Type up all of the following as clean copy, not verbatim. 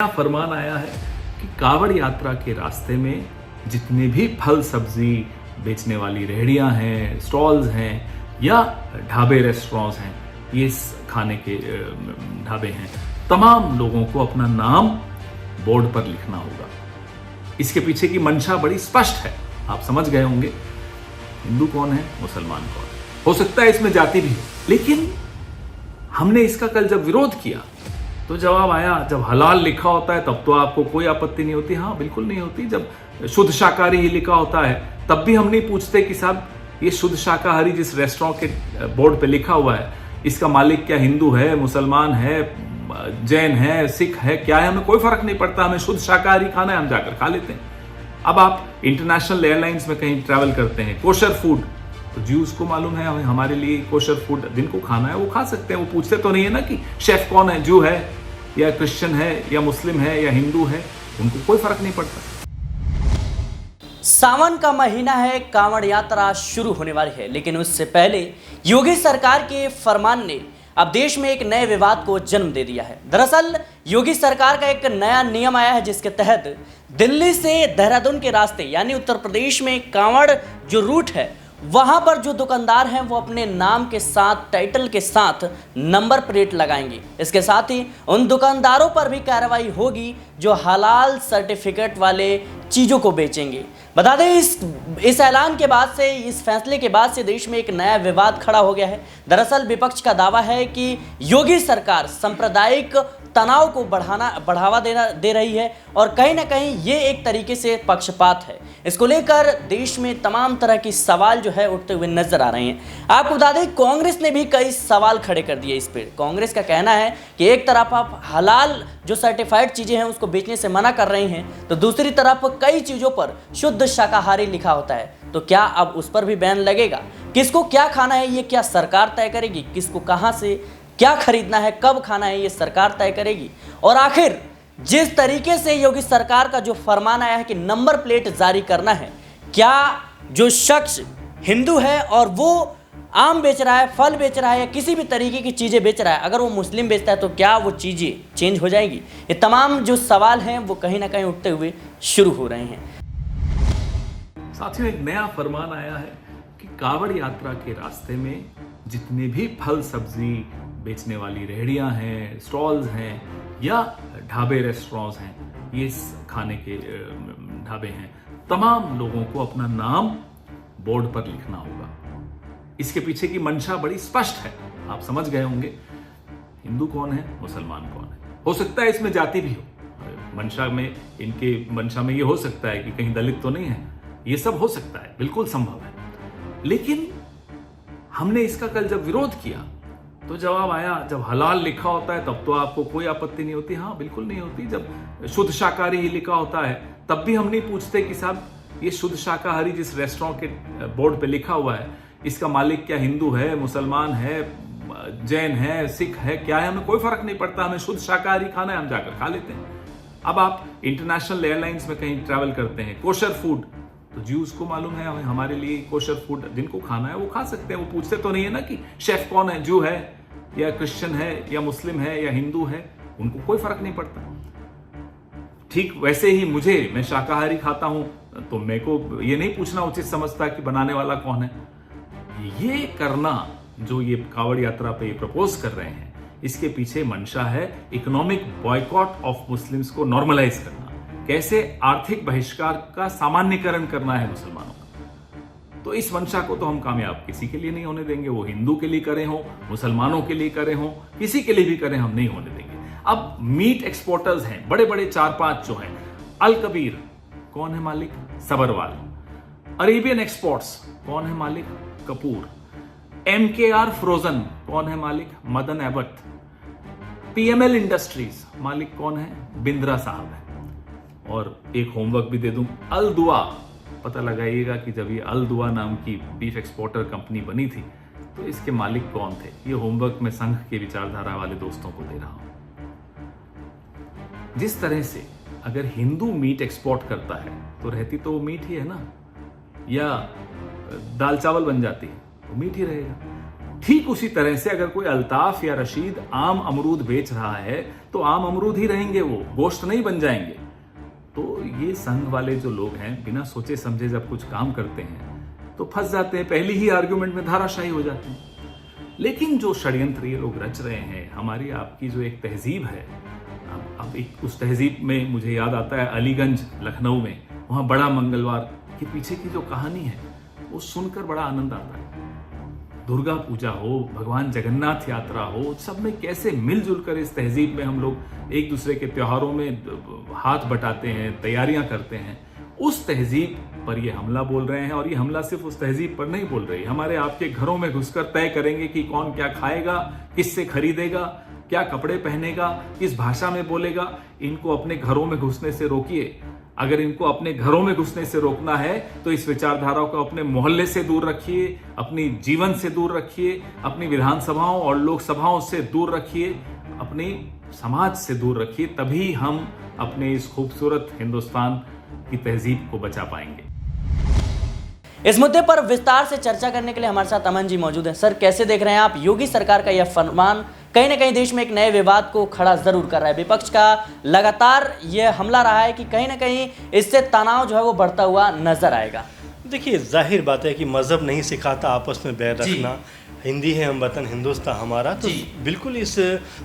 फरमान आया है कि कांवड़ यात्रा के रास्ते में जितने भी फल सब्जी बेचने वाली रेहड़ियां हैं, स्टॉल्स हैं या ढाबे रेस्टोरेंट्स हैं, ये खाने के ढाबे हैं, तमाम लोगों को अपना नाम बोर्ड पर लिखना होगा। इसके पीछे की मंशा बड़ी स्पष्ट है, आप समझ गए होंगे। हिंदू कौन है, मुसलमान कौन है। हो सकता है इसमें जाति भी हो, लेकिन हमने इसका कल जब विरोध किया तो जवाब आया, जब हलाल लिखा होता है तब तो आपको कोई आपत्ति नहीं होती। हाँ, बिल्कुल नहीं होती। जब शुद्ध शाकाहारी ही लिखा होता है तब भी हम नहीं पूछते कि साहब ये शुद्ध शाकाहारी जिस रेस्टोरेंट के बोर्ड पे लिखा हुआ है, इसका मालिक क्या हिंदू है, मुसलमान है, जैन है, सिख है, क्या है, हमें कोई फर्क नहीं पड़ता। हमें शुद्ध शाकाहारी खाना है, हम जाकर खा लेते हैं। अब आप इंटरनेशनल एयरलाइंस में कहीं ट्रैवल करते हैं, कोशर फूड, तो ज्यूज को मालूम है हमारे लिए कोशर फूड जिनको खाना है वो खा सकते हैं। वो पूछते तो नहीं है ना कि शेफ कौन है, जू है या क्रिश्चियन है या मुस्लिम है या हिंदू है, उनको कोई फर्क नहीं पड़ता। सावन का महीना है, कांवड़ यात्रा शुरू होने वाली है, लेकिन उससे पहले योगी सरकार के फरमान ने अब देश में एक नए विवाद को जन्म दे दिया है। दरअसल योगी सरकार का एक नया नियम आया है जिसके तहत दिल्ली से देहरादून के रास्ते यानी उत्तर प्रदेश में कांवड़ जो रूट है वहां पर जो दुकानदार हैं वो अपने नाम के साथ, टाइटल के साथ नंबर प्लेट लगाएंगे। इसके साथ ही उन दुकानदारों पर भी कार्रवाई होगी जो हलाल सर्टिफिकेट वाले चीज़ों को बेचेंगे। बता दें इस ऐलान के बाद से, इस फैसले के बाद से देश में एक नया विवाद खड़ा हो गया है। दरअसल विपक्ष का दावा है कि योगी सरकार सांप्रदायिक तनाव को बढ़ावा दे रही है और कहीं ना कहीं ये एक तरीके से पक्षपात है। इसको लेकर देश में तमाम तरह की सवाल जो है उठते हुए नजर आ रहे हैं। आपको बता दें कांग्रेस ने भी कई सवाल खड़े कर दिए इस पर। कांग्रेस का कहना है कि एक तरफ आप हलाल जो सर्टिफाइड चीज़ें हैं उसको बेचने से मना कर रहे हैं, तो दूसरी तरफ कई चीज़ों पर शुद्ध शाकाहारी लिखा होता है। तो क्या अब उस पर भी बैन लगेगा? किसको क्या खाना है ये क्या सरकार तय करेगी? किसको कहाँ से क्या खरीदना है, कब खाना है, ये सरकार तय करेगी। और आखिर जिस तरीके से योगी सरकार का जो फरमान आया है कि नंबर प्लेट जारी करना है, क्या जो शख्स हिंदू है और वो आम बेच रहा है, फल बेच रहा है या किसी भी तरीके की चीज़ें बेच रहा है, अगर वो मुस्लिम बेचता है तो क्या वो चीज़ें चेंज हो जाएगी? ये तमाम जो सवाल हैं वो कहीं ना कहीं उठते हुए शुरू हो रहे हैं। साथियों, एक नया फरमान आया है कि कांवड़ यात्रा के रास्ते में जितने भी फल सब्जी बेचने वाली रेहड़ियां हैं, स्टॉल्स हैं या ढाबे रेस्टोरेंट्स हैं, ये खाने के ढाबे हैं, तमाम लोगों को अपना नाम बोर्ड पर लिखना होगा। इसके पीछे की मंशा बड़ी स्पष्ट है, आप समझ गए होंगे। हिंदू कौन है, मुसलमान कौन है। हो सकता है इसमें जाति भी हो, मंशा में, इनके मंशा में ये हो सकता है कि कहीं दलित तो नहीं है, ये सब हो सकता है, बिल्कुल संभव है। लेकिन हमने इसका कल जब विरोध किया तो जवाब आया, जब हलाल लिखा होता है तब तो आपको कोई आपत्ति नहीं होती। हाँ, बिल्कुल नहीं होती। जब शुद्ध शाकाहारी ही लिखा होता है तब भी हम नहीं पूछते कि साहब ये शुद्ध शाकाहारी जिस रेस्टोरेंट के बोर्ड पे लिखा हुआ है, इसका मालिक क्या हिंदू है, मुसलमान है, जैन है, सिख है, क्या है, हमें कोई फर्क नहीं पड़ता। हमें शुद्ध शाकाहारी खाना है, हम जाकर खा लेते हैं। अब आप इंटरनेशनल एयरलाइंस में कहीं ट्रैवल करते हैं, कोशर फूड, तो ज्यूज को मालूम है हमारे लिए कोशर फूड जिनको खाना है वो खा सकते हैं। वो पूछते तो नहीं है ना कि शेफ कौन है, जू है या क्रिश्चियन है या मुस्लिम है या हिंदू है, उनको कोई फर्क नहीं पड़ता। ठीक वैसे ही मैं शाकाहारी खाता हूं तो मेरे को ये नहीं पूछना उचित समझता कि बनाने वाला कौन है। ये करना जो ये कांवड़ यात्रा पे प्रपोज कर रहे हैं, इसके पीछे मंशा है इकोनॉमिक बॉयकॉट ऑफ मुस्लिम्स को नॉर्मलाइज करना, कैसे आर्थिक बहिष्कार का सामान्यकरण करना है मुसलमानों का। तो इस मंशा को तो हम कामयाब किसी के लिए नहीं होने देंगे। वो हिंदू के लिए करे हो, मुसलमानों के लिए करे हो, किसी के लिए भी करें, हम नहीं होने देंगे। अब मीट एक्सपोर्टर्स हैं बड़े बड़े 4-5 जो हैं, अल कबीर कौन है मालिक, सबरवाल। अरेबियन एक्सपोर्ट्स कौन है मालिक, कपूर। MKR फ्रोजन कौन है मालिक, मदन एबट। PML इंडस्ट्रीज मालिक कौन है, बिंद्रा साहब है। और एक होमवर्क भी दे दूं, अल दुआ, पता लगाइएगा कि जब ये अल दुआ नाम की बीफ एक्सपोर्टर कंपनी बनी थी तो इसके मालिक कौन थे। ये होमवर्क मैं संघ के विचारधारा वाले दोस्तों को दे रहा हूं। जिस तरह से अगर हिंदू मीट एक्सपोर्ट करता है तो रहती तो वो मीट ही है ना, या दाल चावल बन जाती है वो मीट ही रहेगा। ठीक उसी तरह से अगर कोई अल्ताफ या रशीद आम अमरूद बेच रहा है तो आम अमरूद ही रहेंगे, वो गोश्त नहीं बन जाएंगे। तो ये संघ वाले जो लोग हैं बिना सोचे समझे जब कुछ काम करते हैं तो फंस जाते हैं, पहली ही आर्ग्यूमेंट में धाराशायी हो जाते हैं। लेकिन जो षड्यंत्र ये लोग रच रहे हैं, हमारी आपकी जो एक तहजीब है, अब एक उस तहजीब में मुझे याद आता है अलीगंज लखनऊ में, वहाँ बड़ा मंगलवार के पीछे की जो कहानी है वो सुनकर बड़ा आनंद आता है। दुर्गा पूजा हो, भगवान जगन्नाथ यात्रा हो, सब में कैसे मिलजुल कर इस तहजीब में हम लोग एक दूसरे के त्योहारों में हाथ बटाते हैं, तैयारियां करते हैं। उस तहजीब पर ये हमला बोल रहे हैं, और ये हमला सिर्फ उस तहजीब पर नहीं बोल रही, हमारे आपके घरों में घुसकर तय करेंगे कि कौन क्या खाएगा, किससे खरीदेगा, क्या कपड़े पहनेगा, किस भाषा में बोलेगा। इनको अपने घरों में घुसने से रोकिए। अगर इनको अपने घरों में घुसने से रोकना है तो इस विचारधारा को अपने मोहल्ले से दूर रखिए, अपनी जीवन से दूर रखिए, अपनी विधानसभाओं और लोकसभाओं से दूर रखिए, अपनी समाज से दूर रखिए। तभी हम अपने इस खूबसूरत हिंदुस्तान की तहजीब को बचा पाएंगे। इस मुद्दे पर विस्तार से चर्चा करने के लिए हमारे साथ अमन जी मौजूद हैं। सर, कैसे देख रहे हैं आप योगी सरकार का यह फरमान? कहीं ना कहीं देश में एक नए विवाद को खड़ा जरूर कर रहा है। विपक्ष का लगातार यह हमला रहा है कि कहीं ना कहीं इससे तनाव जो है वो बढ़ता हुआ नजर आएगा। देखिए, जाहिर बात है कि मज़हब नहीं सिखाता आपस में बैर रखना। हिंदी है हम वतन, हिंदुस्तान हमारा। तो बिल्कुल इस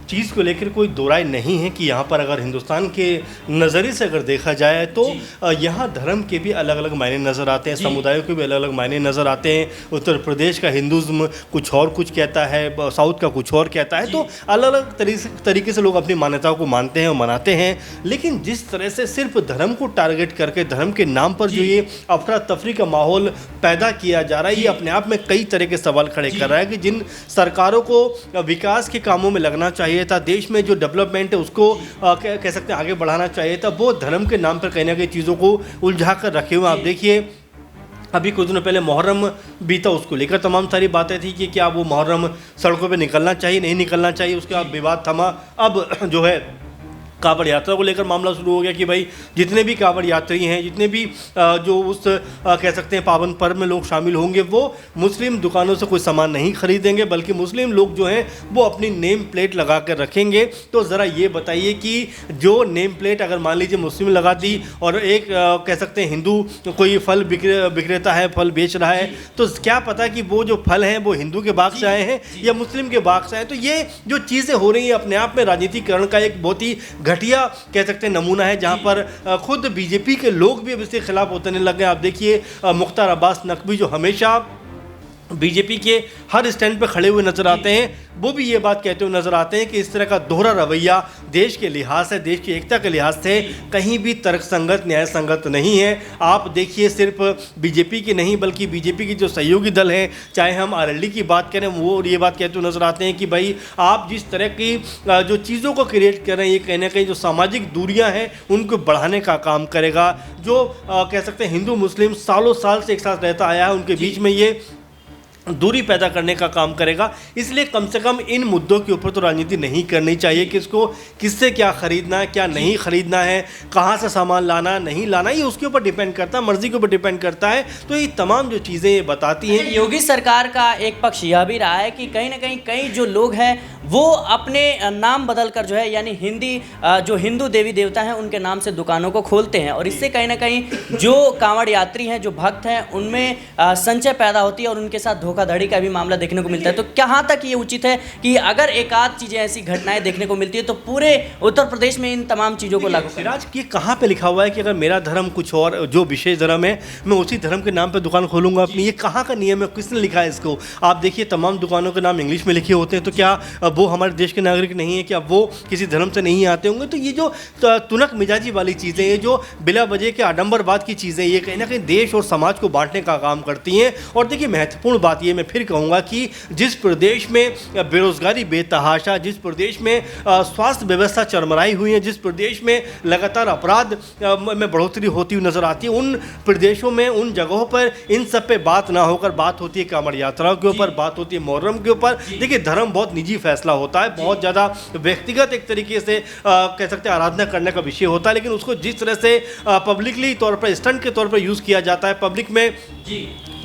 चीज़ को लेकर कोई दो राय नहीं है कि यहाँ पर अगर हिंदुस्तान के नज़रिए से अगर देखा जाए तो यहाँ धर्म के भी अलग अलग मायने नज़र आते हैं, समुदायों के भी अलग अलग मायने नज़र आते हैं। उत्तर प्रदेश का हिंदुज़्म कुछ और कुछ कहता है, साउथ का कुछ और कहता है। तो अलग अलग तरीके से लोग अपनी मान्यताओं को मानते हैं और मनाते हैं। लेकिन जिस तरह से सिर्फ धर्म को टारगेट करके धर्म के नाम पर जो ये अफरा तफरी का माहौल पैदा किया जा रहा है, ये अपने आप में कई तरह के सवाल खड़े कर रहा है कि जिन सरकारों को विकास के कामों में लगना चाहिए था, देश में जो डेवलपमेंट है उसको कह सकते हैं आगे बढ़ाना चाहिए था, वो धर्म के नाम पर कहीं ना कहीं चीज़ों को उलझा कर रखे हुए। आप देखिए, अभी कुछ दिनों पहले मुहर्रम बीता, उसको लेकर तमाम सारी बातें थी कि क्या वो मुहर्रम सड़कों पे निकलना चाहिए, नहीं निकलना चाहिए। उसके बाद विवाद थमा। अब जो है कांवड़ यात्रा को लेकर मामला शुरू हो गया कि भाई जितने भी कांवड़ यात्री हैं, जितने भी जो उस कह सकते हैं पावन पर्व में लोग शामिल होंगे, वो मुस्लिम दुकानों से कोई सामान नहीं खरीदेंगे, बल्कि मुस्लिम लोग जो हैं वो अपनी नेम प्लेट लगा कर रखेंगे। तो ज़रा ये बताइए कि जो नेम प्लेट अगर मान लीजिए मुस्लिम लगा दी और एक कह सकते हैं हिंदू कोई फल विक्रेता है, फल बेच रहा है, तो क्या पता कि वो जो फल हैं वो हिंदू के बाग से आए हैं या मुस्लिम के बाग से आए। तो ये जो चीज़ें हो रही हैं अपने आप में राजनीतिकरण का एक बहुत ही घटिया कह सकते हैं नमूना है, जहां पर खुद बीजेपी के लोग भी अब इसके खिलाफ उतरने लगे। आप देखिए, मुख्तार अब्बास नकवी जो हमेशा बीजेपी के हर स्टैंड पे खड़े हुए नजर आते हैं, वो भी ये बात कहते हुए नजर आते हैं कि इस तरह का दोहरा रवैया देश के लिहाज से, देश की एकता के लिहाज से कहीं भी तर्कसंगत, न्याय संगत नहीं है। आप देखिए, सिर्फ बीजेपी की नहीं बल्कि बीजेपी की जो सहयोगी दल हैं, चाहे हम आरएलडी की बात करें, वो ये बात कहते हुए नजर आते हैं कि भाई आप जिस तरह की जो चीज़ों को क्रिएट कर रहे हैं, ये कहीं ना कहीं जो सामाजिक दूरियाँ हैं उनको बढ़ाने का काम करेगा। जो कह सकते हैं हिंदू मुस्लिम सालों साल से एक साथ रहता आया है, उनके बीच में ये दूरी पैदा करने का काम करेगा। इसलिए कम से कम इन मुद्दों के ऊपर तो राजनीति नहीं करनी चाहिए कि इसको किससे क्या खरीदना है, क्या नहीं खरीदना है, कहाँ से सामान लाना नहीं लाना, ये उसके ऊपर डिपेंड करता है, मर्जी के ऊपर डिपेंड करता है। तो ये तमाम जो चीज़ें ये बताती हैं। योगी सरकार का एक पक्ष यह भी रहा है कि कहीं ना कहीं कई जो लोग हैं वो अपने नाम बदल कर जो है, यानी जो हिंदू देवी देवता हैं उनके नाम से दुकानों को खोलते हैं, और इससे कहीं ना कहीं जो कांवड़ यात्री हैं, जो भक्त हैं, उनमें संशय पैदा होती है और उनके साथ धोखाधड़ी का भी मामला देखने को मिलता है। तो कहाँ तक ये उचित है कि अगर एक आध चीज़ें ऐसी घटनाएं देखने को मिलती है तो पूरे उत्तर प्रदेश में इन तमाम चीज़ों को लागू करें? सिराज, ये कहाँ पे लिखा हुआ है कि अगर मेरा धर्म कुछ और, जो विशेष धर्म है, मैं उसी धर्म के नाम पे दुकान खोलूंगा अपनी? ये कहाँ का नियम है, किसने लिखा है इसको? आप देखिए, तमाम दुकानों के नाम इंग्लिश में लिखे होते हैं, तो क्या वो हमारे देश के नागरिक नहीं है? क्या वो किसी धर्म से नहीं आते होंगे? तो ये जो तुनक मिजाजी वाली चीज़ें, ये जो बिला वजह के आडंबरवाद की चीज़ें, ये कहीं ना कहीं देश और समाज को बांटने का काम करती हैं। और देखिए, महत्वपूर्ण बात ये मैं फिर कहूँगा कि जिस प्रदेश में बेरोजगारी बेतहाशा, जिस प्रदेश में स्वास्थ्य व्यवस्था चरमराई हुई है, जिस प्रदेश में लगातार अपराध में बढ़ोतरी होती हुई नजर आती है, उन प्रदेशों में, उन जगहों पर इन सब पे बात ना होकर बात होती है कांवड़ यात्राओं के ऊपर, बात होती है मुहर्रम के ऊपर। देखिए, धर्म बहुत निजी फैसला होता है, बहुत ज़्यादा व्यक्तिगत एक तरीके से कह सकते हैं आराधना करने का विषय होता है, लेकिन उसको जिस तरह से पब्लिकली तौर पर, स्टंट के तौर पर यूज़ किया जाता है, पब्लिक में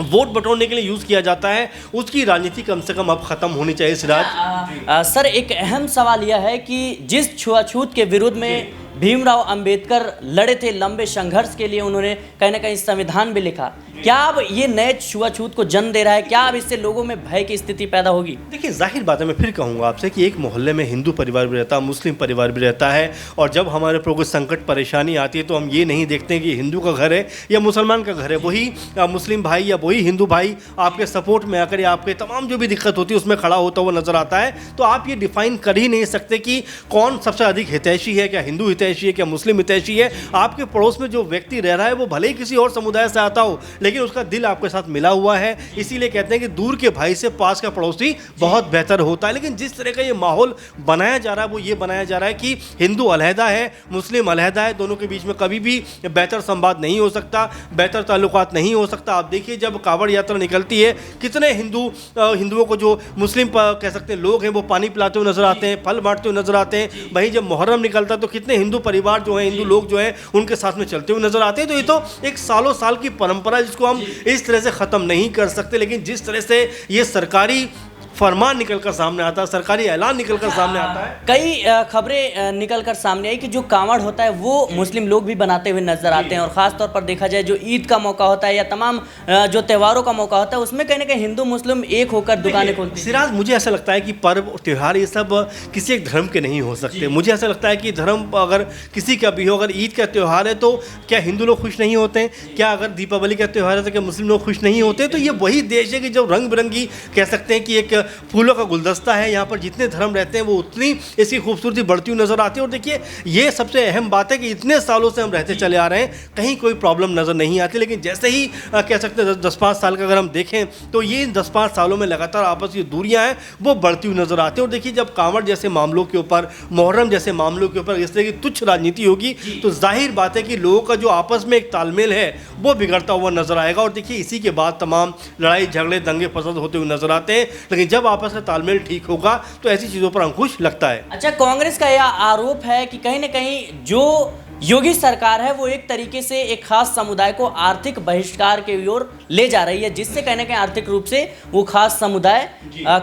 वोट बटोरने के लिए यूज़ किया जाता है, उसकी राजनीति कम से कम अब ख़त्म होनी चाहिए सिराज। सर, एक अहम सवाल यह है कि जिस छुआछूत के विरुद्ध में भीमराव अंबेडकर लड़े थे, लंबे संघर्ष के लिए उन्होंने कहीं ना कहीं संविधान भी लिखा, क्या अब ये नए छुआछूत को जन्म दे रहा है? क्या अब इससे लोगों में भय की स्थिति पैदा होगी? देखिए, जाहिर बात है, मैं फिर कहूँगा आपसे कि एक मोहल्ले में हिंदू परिवार भी रहता है, मुस्लिम परिवार भी रहता है, और जब हमारे ऊपर कोई संकट परेशानी आती है तो हम ये नहीं देखते हैं कि हिंदू का घर है या मुसलमान का घर है। वही मुस्लिम भाई या वही हिंदू भाई आपके सपोर्ट में आकर या आपके तमाम जो भी दिक्कत होती है उसमें खड़ा होता हुआ नजर आता है। तो आप ये डिफाइन कर ही नहीं सकते कि कौन सबसे अधिक हितैषी है, क्या हिंदू हितैषी है, क्या मुस्लिम हितैषी है। आपके पड़ोस में जो व्यक्ति रह रहा है वो भले ही किसी और समुदाय से आता हो, लेकिन उसका दिल आपके साथ मिला हुआ है। इसीलिए कहते हैं कि दूर के भाई से पास का पड़ोसी बहुत बेहतर होता है। लेकिन जिस तरह का ये माहौल बनाया जा रहा है वो ये बनाया जा रहा है कि हिंदू अलहदा है, मुस्लिम अलहदा है, दोनों के बीच में कभी भी बेहतर संवाद नहीं हो सकता, बेहतर ताल्लुकात नहीं हो सकता। आप देखिए, जब कावड़ यात्रा निकलती है, कितने हिंदुओं को जो मुस्लिम कह सकते हैं लोग हैं वो पानी पिलाते हुए नजर आते हैं, फल बांटते हुए नजर आते हैं। वहीं जब मुहर्रम निकलता है तो कितने हिंदू परिवार जो है, हिंदू लोग जो है, उनके साथ में चलते हुए नजर आते हैं। तो ये तो एक सालों साल की परंपरा जिसको हम इस तरह से ख़त्म नहीं कर सकते। लेकिन जिस तरह से ये सरकारी फरमान निकलकर सामने आता है, सरकारी ऐलान निकलकर सामने आता है, कई खबरें निकलकर सामने आई कि जो कांवड़ होता है वो मुस्लिम लोग भी बनाते हुए नजर आते हैं, और ख़ास तौर पर देखा जाए जो ईद का मौका होता है या तमाम जो त्योहारों का मौका होता है उसमें कहीं ना कहीं हिंदू मुस्लिम एक होकर दुकानें खोलते हैं। सिराज, मुझे ऐसा लगता है कि पर्व त्यौहार ये सब किसी एक धर्म के नहीं हो सकते। मुझे ऐसा लगता है कि धर्म अगर किसी का भी हो, अगर ईद का त्यौहार है तो क्या हिंदू लोग खुश नहीं होते हैं? क्या अगर दीपावली का त्यौहार है तो क्या मुस्लिम लोग खुश नहीं होते? तो ये वही देश है कि जो रंग बिरंगी कह सकते हैं कि एक फूलों का गुलदस्ता है। यहाँ पर जितने धर्म रहते हैं वो उतनी इसकी खूबसूरती बढ़ती हुई नजर आती है। और देखिए, ये सबसे अहम बात है कि इतने सालों से हम रहते चले आ रहे हैं, कहीं कोई प्रॉब्लम नजर नहीं आती। लेकिन जैसे ही कह सकते हैं 10-5 साल का अगर हम देखें तो ये 10-5 सालों में लगातार आपस की दूरियां हैं वो बढ़ती हुई नजर आती है। और देखिए, जब कांवड़ जैसे मामलों के ऊपर, मुहर्रम जैसे मामलों के ऊपर इस तरह की तुच्छ राजनीति होगी तो जाहिर बात है कि लोगों का जो आपस में एक तालमेल है वो बिगड़ता हुआ नजर आएगा। और देखिए, इसी के बाद तमाम लड़ाई झगड़े दंगे फसाद होते हुए नजर आते हैं। लेकिन जब आपस का तालमेल ठीक होगा तो ऐसी चीजों पर अंकुश लगता है। अच्छा, कांग्रेस का यह आरोप है कि कहीं ना कहीं जो योगी सरकार है वो एक तरीके से एक खास समुदाय को आर्थिक बहिष्कार के ओर ले जा रही है, जिससे कहीं ना कहीं आर्थिक रूप से वो खास समुदाय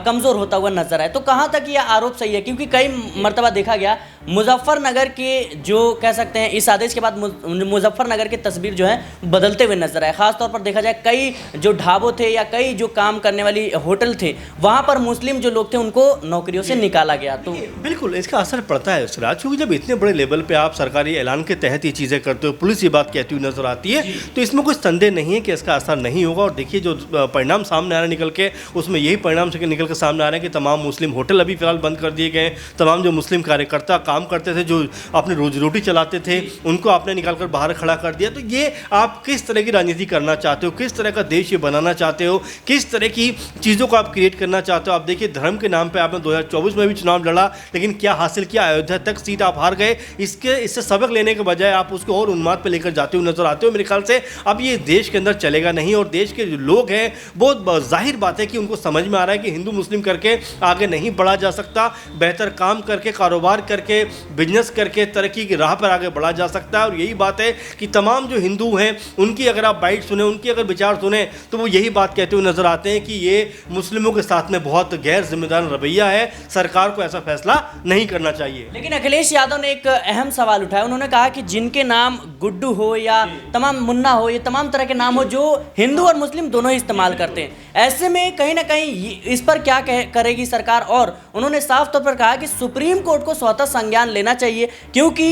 कमजोर होता हुआ नजर आए। तो कहाँ तक यह आरोप सही है? क्योंकि कई मर्तबा देखा गया मुजफ्फरनगर के जो कह सकते हैं इस आदेश के बाद मुजफ्फरनगर की तस्वीर जो है बदलते हुए नजर आए। खासतौर पर देखा जाए कई जो ढाबों थे या कई जो काम करने वाली होटल थे वहाँ पर मुस्लिम जो लोग थे उनको नौकरियों से निकाला गया। तो बिल्कुल इसका असर पड़ता है सिराज, क्योंकि जब इतने बड़े लेवल पे आप सरकारी ऐलान के तहत ये चीज़ें करते हो, पुलिस ये बात कहती हुई नजर आती है, तो इसमें कोई संदेह नहीं है कि इसका असर नहीं होगा। और देखिए, जो परिणाम सामने आ रहे निकल के, उसमें यही परिणाम निकल के सामने आ रहे हैं कि तमाम मुस्लिम होटल अभी फिलहाल बंद कर दिए गए। तमाम जो मुस्लिम कार्यकर्ता काम करते थे, जो अपनी रोजी रोटी चलाते थे, उनको आपने निकाल कर बाहर खड़ा कर दिया। तो ये आप किस तरह की राजनीति करना चाहते हो, किस तरह का देश ये बनाना चाहते हो, किस तरह की चीज़ों को आप क्रिएट करना चाहते हो? आप देखिए, धर्म के नाम पर आपने 2024 में भी चुनाव लड़ा, लेकिन क्या हासिल किया? अयोध्या तक सीट आप हार गए। इससे सबक लेने के बजाय आप उसको और उन्माद पे लेकर जाते हुए नजर आते हो। मेरे ख्याल से अब ये देश के अंदर चलेगा नहीं। और देश के जो लोग हैं वो जाहिर बात है कि उनको समझ में आ रहा है कि हिंदू मुस्लिम करके आगे नहीं बढ़ा जा सकता, बेहतर काम करके, कारोबार करके, बिजनेस करके तरक्की की राह पर आगे बढ़ा जा सकता है। और यही बात है कि तमाम जो हिंदू हैं उनकी अगर आप बाइट सुने, उनकी अगर विचार सुने, तो वो यही बात कहते हुए नजर आते हैं कि ये मुस्लिमों के साथ में बहुत गैर जिम्मेदार रवैया है, सरकार को ऐसा फैसला नहीं करना चाहिए। लेकिन अखिलेश यादव ने एक अहम सवाल उठाया। उन्होंने कहा कि जिनके नाम गुड्डू हो या तमाम मुन्ना हो, ये तमाम तरह के नाम हो जो हिंदू और मुस्लिम दोनों ही इस्तेमाल करते हैं, ऐसे में कहीं ना कहीं इस पर क्या करेगी सरकार? और उन्होंने साफ तौर पर कहा कि सुप्रीम कोर्ट को स्वतः संज्ञान लेना चाहिए, क्योंकि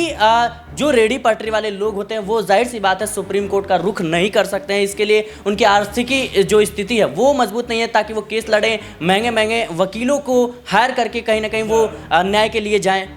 जो रेडी पटरी वाले लोग होते हैं वो जाहिर सी बात है सुप्रीम कोर्ट का रुख नहीं कर सकते हैं। इसके लिए उनकी आर्थिकी जो स्थिति है वो मजबूत नहीं है ताकि वो केस लड़ें, महंगे महंगे वकीलों को हायर करके कहीं ना कहीं वो न्याय के लिए जाएं।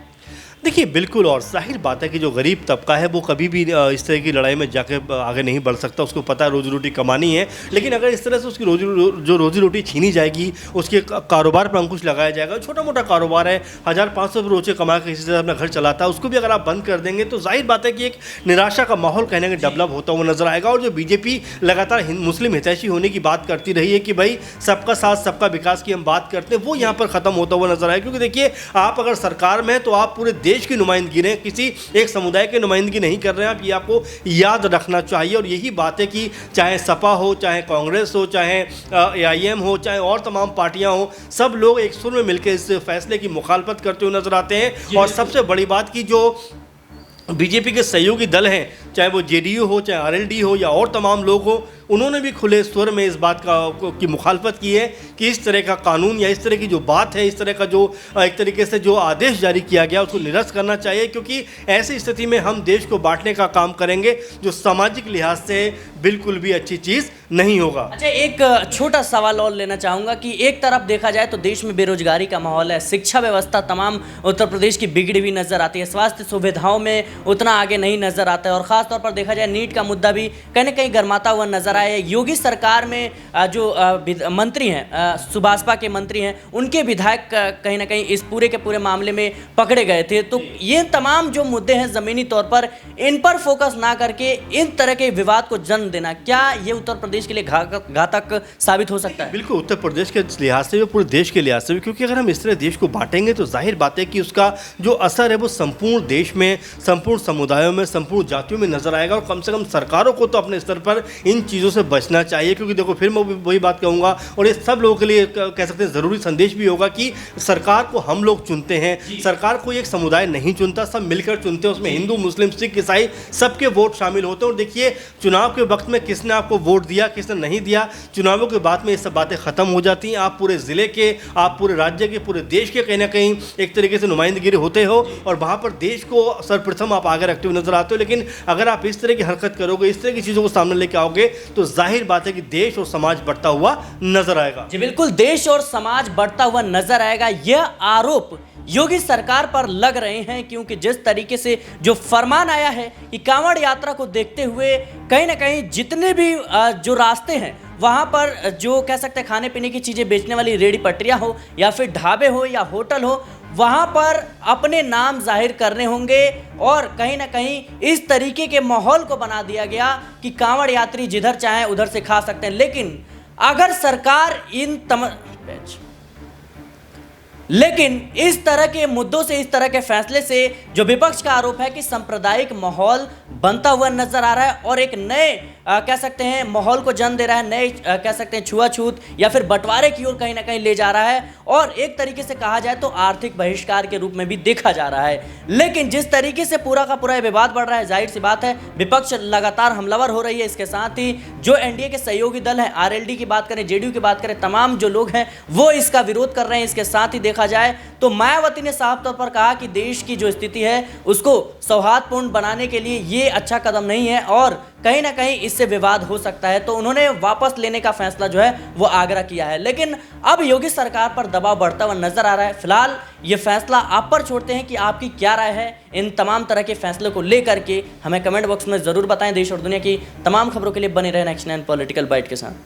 देखिए, बिल्कुल, और जाहिर बात है कि जो गरीब तबका है वो कभी भी इस तरह की लड़ाई में जाके आगे नहीं बढ़ सकता। उसको पता है रोजी रोटी कमानी है, लेकिन अगर इस तरह से उसकी रोजी रोटी छीनी जाएगी, उसके कारोबार पर अंकुश लगाया जाएगा, छोटा मोटा कारोबार है, 1500 रुपये रोजे कमा के किसी से अपना घर चलाता है, उसको भी अगर आप बंद कर देंगे तो जाहिर बात है कि एक निराशा का माहौल कहने के डेवलप होता हुआ नजर आएगा। और जो बीजेपी लगातार मुस्लिम हितैषी होने की बात करती रही है कि भाई सबका साथ सबका विकास की हम बात करते हैं, वो यहाँ पर ख़त्म होता हुआ नजर आएगा। क्योंकि देखिए, आप अगर सरकार में हैं तो आप पूरे देश देश की नुमाइंदगी रहे, किसी एक समुदाय की नुमाइंदगी नहीं कर रहे हैं आप। ये आपको याद रखना चाहिए। और यही बात है कि चाहे सपा हो, चाहे कांग्रेस हो, चाहे AIM हो, चाहे और तमाम पार्टियां हो, सब लोग एक सुर में मिलकर इस फैसले की मुखालफत करते हुए नजर आते हैं। और सबसे बड़ी बात की जो बीजेपी के सहयोगी दल हैं, चाहे वो JDU हो, चाहे RLD हो या और तमाम लोग हो, उन्होंने भी खुले स्वर में इस बात की मुखालफत की है कि इस तरह का कानून या इस तरह की जो बात है, इस तरह का जो एक तरीके से जो आदेश जारी किया गया उसको निरस्त करना चाहिए, क्योंकि ऐसी स्थिति में हम देश को बांटने का काम करेंगे जो सामाजिक लिहाज से बिल्कुल भी अच्छी चीज़ नहीं होगा। अच्छा, एक छोटा सवाल और लेना चाहूँगा कि एक तरफ देखा जाए तो देश में बेरोजगारी का माहौल है, शिक्षा व्यवस्था तमाम उत्तर प्रदेश की बिगड़ी हुई नजर आती है, स्वास्थ्य सुविधाओं में उतना आगे नहीं नजर आता है, और ख़ास तौर पर देखा जाए नीट का मुद्दा भी कहीं ना कहीं गर्माता हुआ नजर आया। योगी सरकार में जो मंत्री हैं, सुभाषपा के मंत्री हैं, उनके विधायक कहीं ना कहीं इस पूरे के पूरे मामले में पकड़े गए थे। तो ये तमाम जो मुद्दे हैं ज़मीनी तौर पर, इन पर फोकस ना करके इन तरह के विवाद को जन्म देना, क्या ये उत्तर प्रदेश के लिए घातक साबित हो सकता है? बिल्कुल, उत्तर प्रदेश के लिहाज से भी, पूरे देश के लिहाज से भी, क्योंकि अगर हम इस तरह देश को बांटेंगे तो जाहिर बात है कि उसका जो असर है वो संपूर्ण देश में, संपूर्ण समुदायों में, संपूर्ण जातियों में नजर आएगा। और कम से कम सरकारों को तो अपने स्तर पर इन चीज़ों से बचना चाहिए, क्योंकि देखो फिर मैं वही बात कहूँगा, और ये सब लोगों के लिए कह सकते हैं ज़रूरी संदेश भी होगा कि सरकार को हम लोग चुनते हैं, सरकार को एक समुदाय नहीं चुनता, सब मिलकर चुनते हैं। उसमें हिंदू, मुस्लिम, सिख, ईसाई सबके वोट शामिल होते हैं। और देखिए, चुनाव के वक्त में किसने आपको वोट दिया, किसने नहीं दिया, चुनावों के बाद में ये सब बातें खत्म हो जाती हैं। आप पूरे ज़िले के, आप पूरे राज्य के, पूरे देश के कहीं ना कहीं एक तरीके से नुमाइंदगिरी होते हो, और वहाँ पर देश को सर्वप्रथम आप आगे रखते हुए नजर आते हो। लेकिन अगर आप इस तरह की हरकत करोगे, इस तरह की चीज़ों को सामने लेके आओगे, तो जाहिर बात है कि देश और समाज बढ़ता हुआ नजर आएगा। जी बिल्कुल, देश और समाज बढ़ता हुआ नजर आएगा, यह आरोप योगी सरकार पर लग रहे हैं, क्योंकि जिस तरीके से जो फरमान आया है कि कांवड़ यात्रा को देखते हुए कहीं ना कहीं जितने भी जो रास्ते हैं वहाँ पर जो कह सकते हैं खाने पीने की चीज़ें बेचने वाली रेडी पटरियाँ हो या फिर ढाबे हो या होटल हो, वहाँ पर अपने नाम जाहिर करने होंगे, और कहीं ना कहीं इस तरीके के माहौल को बना दिया गया कि कांवड़ यात्री जिधर चाहें उधर से खा सकते हैं। लेकिन अगर सरकार लेकिन इस तरह के मुद्दों से, इस तरह के फैसले से जो विपक्ष का आरोप है कि सांप्रदायिक माहौल बनता हुआ नजर आ रहा है और एक नए कह सकते हैं माहौल को जन्म दे रहा है, नए कह सकते हैं छुआछूत या फिर बंटवारे की ओर कहीं ना कहीं ले जा रहा है, और एक तरीके से कहा जाए तो आर्थिक बहिष्कार के रूप में भी देखा जा रहा है। लेकिन जिस तरीके से पूरा का पूरा विवाद बढ़ रहा है, जाहिर सी बात है विपक्ष लगातार हमलावर हो रही है। इसके साथ ही जो NDA के सहयोगी दल हैं, RLD की बात करें, JDU की बात करें, तमाम जो लोग हैं वो इसका विरोध कर रहे हैं। इसके साथ ही देखा जाए तो मायावती ने साफ तौर पर कहा कि देश की जो स्थिति है उसको सौहार्दपूर्ण बनाने के लिए ये अच्छा कदम नहीं है, और कहीं ना कहीं इससे विवाद हो सकता है। तो उन्होंने वापस लेने का फैसला जो है वो आग्रह किया है। लेकिन अब योगी सरकार पर दबाव बढ़ता हुआ नजर आ रहा है। फिलहाल ये फैसला आप पर छोड़ते हैं कि आपकी क्या राय है इन तमाम तरह के फैसलों को लेकर के। हमें कमेंट बॉक्स में जरूर बताएं। देश और दुनिया की तमाम खबरों के लिए बने रहें नेक्स्ट 9 पॉलिटिकल बाइट के साथ।